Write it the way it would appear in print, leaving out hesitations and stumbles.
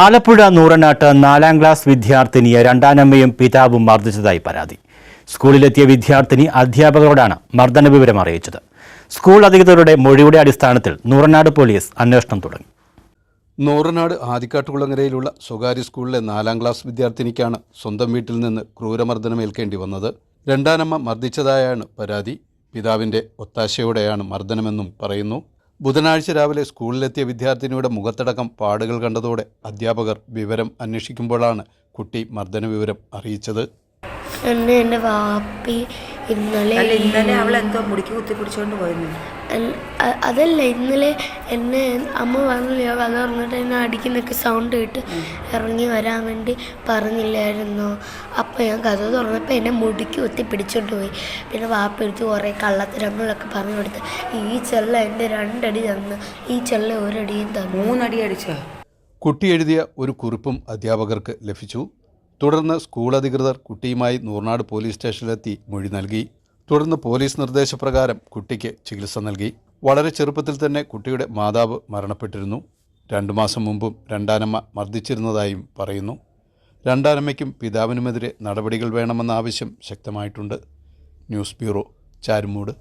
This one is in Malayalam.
ആലപ്പുഴ നൂറനാട്ട് 4ാം ക്ലാസ് വിദ്യാർത്ഥിനിയെ രണ്ടാനമ്മയും പിതാവും മർദ്ദിച്ചതായി പരാതി. സ്കൂളിലെത്തിയ വിദ്യാർത്ഥിനി അധ്യാപകരോടാണ് മർദ്ദന വിവരം അറിയിച്ചത്. സ്കൂൾ അധികൃതരുടെ മൊഴിയുടെ അടിസ്ഥാനത്തിൽ നൂറനാട് പോലീസ് അന്വേഷണം തുടങ്ങി. നൂറനാട് ആദിക്കാട്ടുകുളങ്ങരയിലുള്ള സ്വകാര്യ സ്കൂളിലെ 4ാം ക്ലാസ് വിദ്യാർത്ഥിനിക്കാണ് സ്വന്തം വീട്ടിൽ നിന്ന് ക്രൂരമർദ്ദനമേൽക്കേണ്ടി വന്നത്. രണ്ടാനമ്മ മർദ്ദിച്ചതായാണ് പരാതി. പിതാവിൻ്റെ ഒത്താശയോടെയാണ് മർദ്ദനമെന്നും പറയുന്നു. ബുധനാഴ്ച രാവിലെ സ്കൂളിലെത്തിയ വിദ്യാർത്ഥിനിയുടെ മുഖത്തടക്കം പാടുകൾ കണ്ടതോടെ അധ്യാപകർ വിവരം അന്വേഷിക്കുമ്പോഴാണ് കുട്ടി മർദ്ദന വിവരം അറിയിച്ചത്. എൻ്റെ വാപ്പി ഇന്നലെ അവൾ എന്തോ മുടിക്ക് കുത്തി പിടിച്ചുകൊണ്ട് പോയിരുന്നു. അതല്ല, ഇന്നലെ എന്നെ അമ്മ പറഞ്ഞില്ല, കഥ പറഞ്ഞിട്ട് എന്നെ അടിക്കുന്നൊക്കെ സൗണ്ട് കേട്ട് ഇറങ്ങി വരാൻ വേണ്ടി പറഞ്ഞില്ലായിരുന്നോ. അപ്പോൾ ഞാൻ കഥ തുറന്നപ്പോൾ എന്നെ മുടിക്ക് കുത്തി പിടിച്ചോണ്ട് പോയി. പിന്നെ വാപ്പ എടുത്ത് കുറേ കള്ളത്തരങ്ങളൊക്കെ പറഞ്ഞു കൊടുത്ത് ഈ ചെള്ള എൻ്റെ 2 അടി തന്നു, ഈ ചെള്ള 1 അടിയും തന്നു. 3 അടി അടിച്ചോ? കുട്ടി എഴുതിയ ഒരു കുറിപ്പും അധ്യാപകർക്ക് ലഭിച്ചു. തുടർന്ന് സ്കൂൾ അധികൃതർ കുട്ടിയുമായി നൂറനാട് പോലീസ് സ്റ്റേഷനിലെത്തി മൊഴി നൽകി. തുടർന്ന് പോലീസ് നിർദ്ദേശപ്രകാരം കുട്ടിക്ക് ചികിത്സ നൽകി. വളരെ ചെറുപ്പത്തിൽ തന്നെ കുട്ടിയുടെ മാതാവ് മരണപ്പെട്ടിരുന്നു. 2 മാസം മുമ്പും രണ്ടാനമ്മ മർദ്ദിച്ചിരുന്നതായും പറയുന്നു. രണ്ടാനമ്മയ്ക്കും പിതാവിനുമെതിരെ നടപടികൾ വേണമെന്ന ആവശ്യം ശക്തമായിട്ടുണ്ട്. News bureau, Charummood.